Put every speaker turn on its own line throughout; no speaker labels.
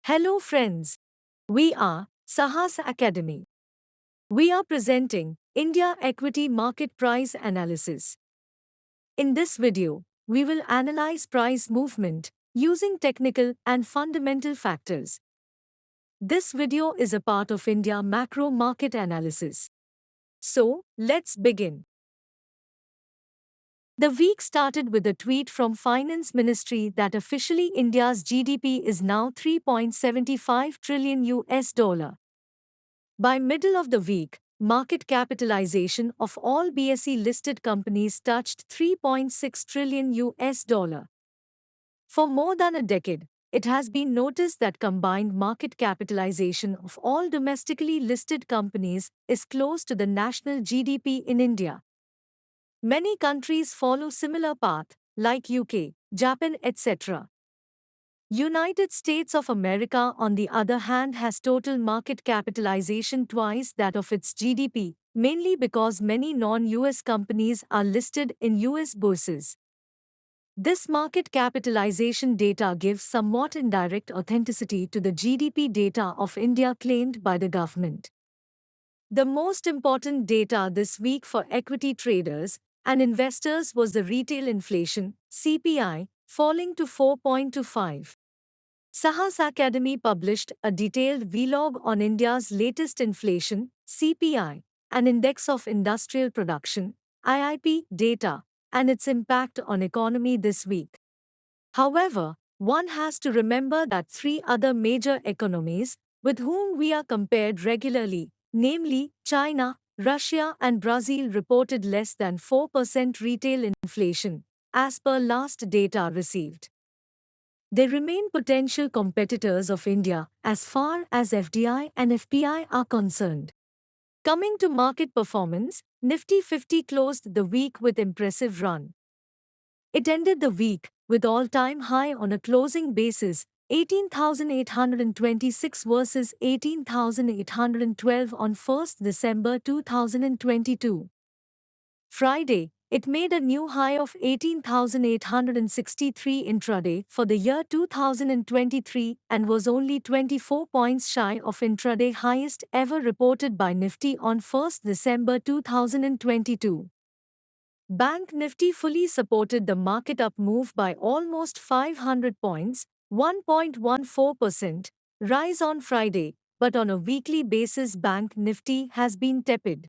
Hello friends. We are Sahas Academy. We are presenting India Equity Market Price Analysis. In this video, we will analyze price movement using technical and fundamental factors. This video is a part of India macro market analysis. So, let's begin. The week started with a tweet from Finance Ministry that officially India's GDP is now 3.75 trillion US dollar. By middle of the week, market capitalization of all BSE listed companies touched 3.6 trillion US dollar. For more than a decade, it has been noticed that combined market capitalization of all domestically listed companies is close to the national GDP in India. Many countries follow similar path, like UK, Japan, etc. United States of America, on the other hand, has total market capitalization twice that of its GDP, mainly because many non-US companies are listed in US bourses. This market capitalization data gives somewhat indirect authenticity to the GDP data of India claimed by the government. The most important data this week for equity traders and investors was the retail inflation, CPI, falling to 4.25. Sahas Academy published a detailed vlog on India's latest inflation, CPI, and Index of Industrial Production, IIP, data, and its impact on economy this week. However, one has to remember that three other major economies, with whom we are compared regularly, namely China, Russia, and Brazil, reported less than 4% retail inflation, as per last data received. They remain potential competitors of India as far as FDI and FPI are concerned. Coming to market performance, Nifty 50 closed the week with impressive run. It ended the week with all-time high on a closing basis, 18,826 versus 18,812 on 1st December 2022. Friday, it made a new high of 18,863 intraday for the year 2023 and was only 24 points shy of intraday highest ever reported by Nifty on 1st December 2022. Bank Nifty fully supported the market up move by almost 500 points, 1.14%, rise on Friday, but on a weekly basis Bank Nifty has been tepid.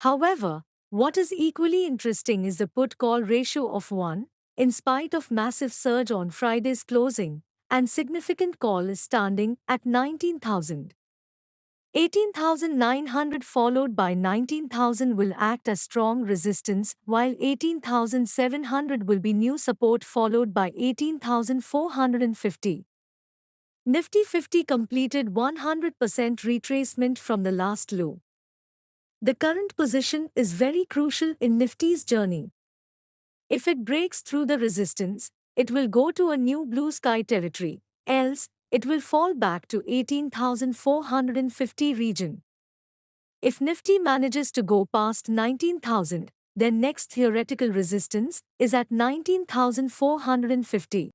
However, what is equally interesting is the put-call ratio of 1, in spite of massive surge on Friday's closing, and significant call is standing at 19,000. 18,900 followed by 19,000 will act as strong resistance, while 18,700 will be new support followed by 18,450. Nifty 50 completed 100% retracement from the last low. The current position is very crucial in Nifty's journey. If it breaks through the resistance, it will go to a new blue sky territory, else, it will fall back to 18,450 region. If Nifty manages to go past 19,000, then next theoretical resistance is at 19,450.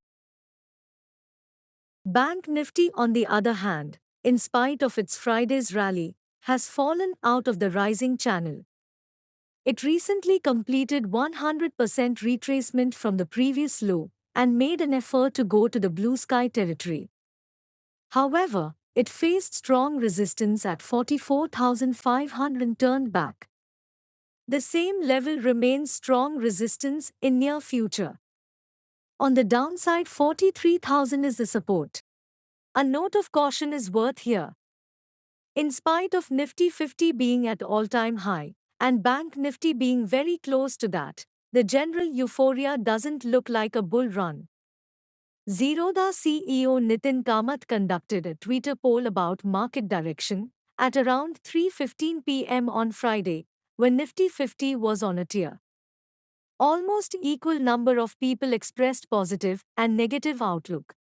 Bank Nifty, on the other hand, in spite of its Friday's rally, has fallen out of the rising channel. It recently completed 100% retracement from the previous low and made an effort to go to the blue sky territory. However, it faced strong resistance at 44,500 and turned back. The same level remains strong resistance in near future. On the downside, 43,000 is the support. A note of caution is worth here. In spite of Nifty 50 being at all-time high, and Bank Nifty being very close to that, the general euphoria doesn't look like a bull run. Zerodha CEO Nitin Kamath conducted a Twitter poll about market direction at around 3:15 p.m. on Friday, when Nifty 50 was on a tear. Almost equal number of people expressed positive and negative outlook.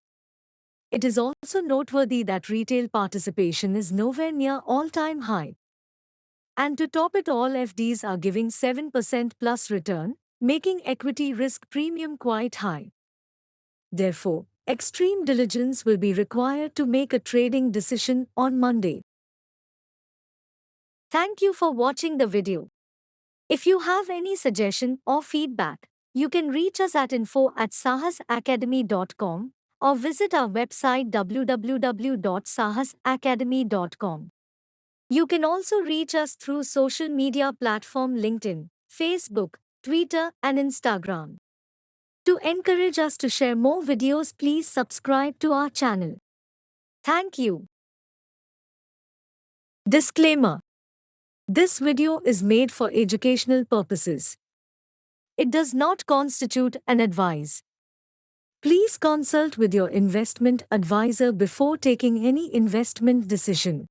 It is also noteworthy that retail participation is nowhere near all-time high. And to top it all, FDs are giving 7% plus return, making equity risk premium quite high. Therefore, Extreme diligence will be required to make a trading decision on Monday. Thank you for watching the video. If you have any suggestion or feedback, you can reach us at info@sahasacademy.com or visit our website www.sahasacademy.com. You can also reach us through social media platform LinkedIn, Facebook, Twitter, and Instagram. To encourage us to share more videos, please subscribe to our channel. Thank you. Disclaimer: this video is made for educational purposes. It does not constitute an advice. Please consult with your investment advisor before taking any investment decision.